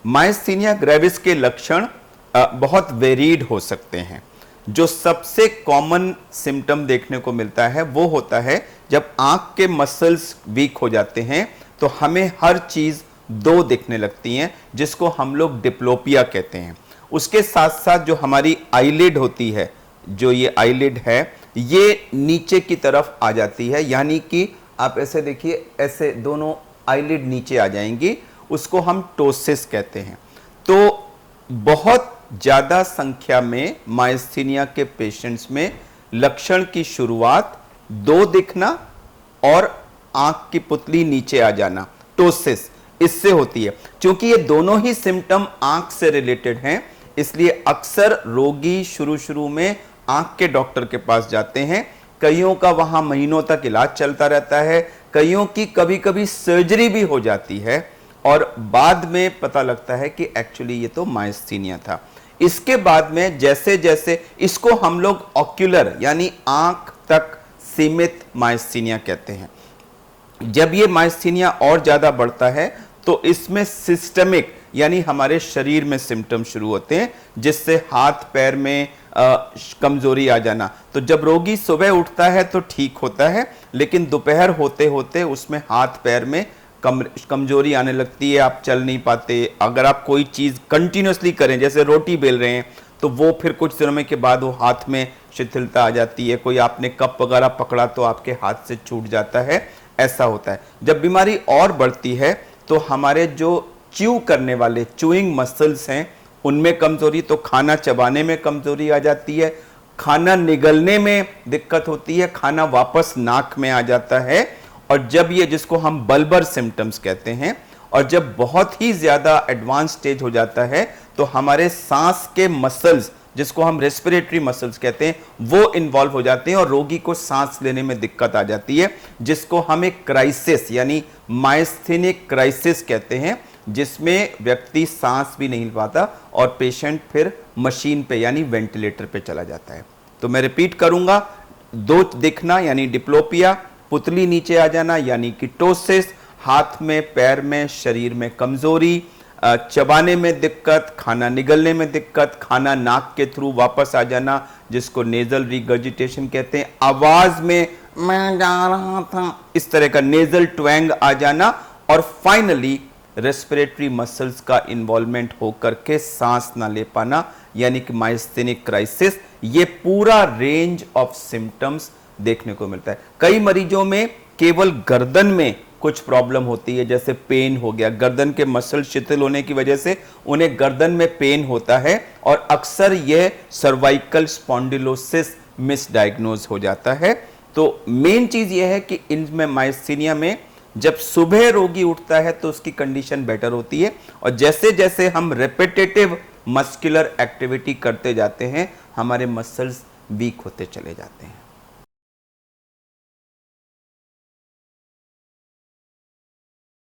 Myasthenia gravis के लक्षण बहुत वेरीड हो सकते हैं। जो सबसे कॉमन सिम्टम देखने को मिलता है वो होता है जब आंख के मसल्स वीक हो जाते हैं तो हमें हर चीज दो दिखने लगती हैं, जिसको हम लोग डिप्लोपिया कहते हैं। उसके साथ साथ जो हमारी आईलिड होती है, जो ये आईलिड है, ये नीचे की तरफ आ जाती है, यानी कि आप ऐसे देखिए, ऐसे दोनों आईलिड नीचे आ जाएंगी, उसको हम टोसिस कहते हैं। तो बहुत ज्यादा संख्या में मायस्थीनिया के पेशेंट्स में लक्षण की शुरुआत दो दिखना और आंख की पुतली नीचे आ जाना, टोसिस, इससे होती है। क्योंकि ये दोनों ही सिम्टम आंख से रिलेटेड हैं, इसलिए अक्सर रोगी शुरू में आंख के डॉक्टर के पास जाते हैं। कईयों का वहां महीनों तक इलाज चलता रहता है, कईयों की कभी कभी सर्जरी भी हो जाती है और बाद में पता लगता है कि एक्चुअली ये तो मायस्थीनिया था। इसके बाद में जैसे जैसे इसको हम लोग ऑक्यूलर यानी आंख तक सीमित मायस्थीनिया कहते हैं। जब ये मायस्थीनिया और ज्यादा बढ़ता है तो इसमें सिस्टमिक यानी हमारे शरीर में सिम्टम शुरू होते हैं, जिससे हाथ पैर में कमजोरी आ जाना। तो जब रोगी सुबह उठता है तो ठीक होता है, लेकिन दोपहर होते होते उसमें हाथ पैर में कमजोरी आने लगती है, आप चल नहीं पाते। अगर आप कोई चीज कंटिन्यूसली करें, जैसे रोटी बेल रहे हैं, तो वो फिर कुछ दिनों के बाद वो हाथ में शिथिलता आ जाती है। कोई आपने कप वगैरह पकड़ा तो आपके हाथ से छूट जाता है, ऐसा होता है। जब बीमारी और बढ़ती है तो हमारे जो च्यू करने वाले च्यूइंग मसल्स हैं उनमें कमजोरी, तो खाना चबाने में कमजोरी आ जाती है, खाना निगलने में दिक्कत होती है, खाना वापस नाक में आ जाता है। और जब ये, जिसको हम बल्बर सिम्टम्स कहते हैं, और जब बहुत ही ज्यादा एडवांस स्टेज हो जाता है तो हमारे सांस के मसल्स, जिसको हम रेस्पिरेटरी मसल्स कहते हैं, वो इन्वॉल्व हो जाते हैं और रोगी को सांस लेने में दिक्कत आ जाती है, जिसको हम एक क्राइसिस यानी मायस्थीनिक क्राइसिस कहते हैं, जिसमें व्यक्ति सांस भी नहीं पाता और पेशेंट फिर मशीन पे यानी वेंटिलेटर पे चला जाता है। तो मैं रिपीट करूंगा, दो दिखना यानी डिप्लोपिया, पुतली नीचे आ जाना यानी कि टोसिस, हाथ में पैर में शरीर में कमजोरी, चबाने में दिक्कत, खाना निगलने में दिक्कत, खाना नाक के थ्रू वापस आ जाना जिसको नेजल रिगर्जिटेशन कहते हैं, आवाज में मैं जा रहा था इस तरह का नेजल ट्वैंग आ जाना, और फाइनली रेस्पिरेटरी मसल्स का इन्वॉल्वमेंट होकर के सांस ना ले पाना यानी कि मायस्थीनिक क्राइसिस। ये पूरा रेंज ऑफ सिम्टम्स देखने को मिलता है। कई मरीजों में केवल गर्दन में कुछ प्रॉब्लम होती है, जैसे पेन हो गया, गर्दन के मसल शिथिल होने की वजह से उन्हें गर्दन में पेन होता है और अक्सर यह सर्वाइकल स्पॉन्डिलोसिस मिसडायग्नोज हो जाता है। तो मेन चीज यह है कि इनमें मायस्थीनिया में जब सुबह रोगी उठता है तो उसकी कंडीशन बेटर होती है, और जैसे जैसे हम रेपिटेटिव मस्कुलर एक्टिविटी करते जाते हैं हमारे मसल्स वीक होते चले जाते हैं।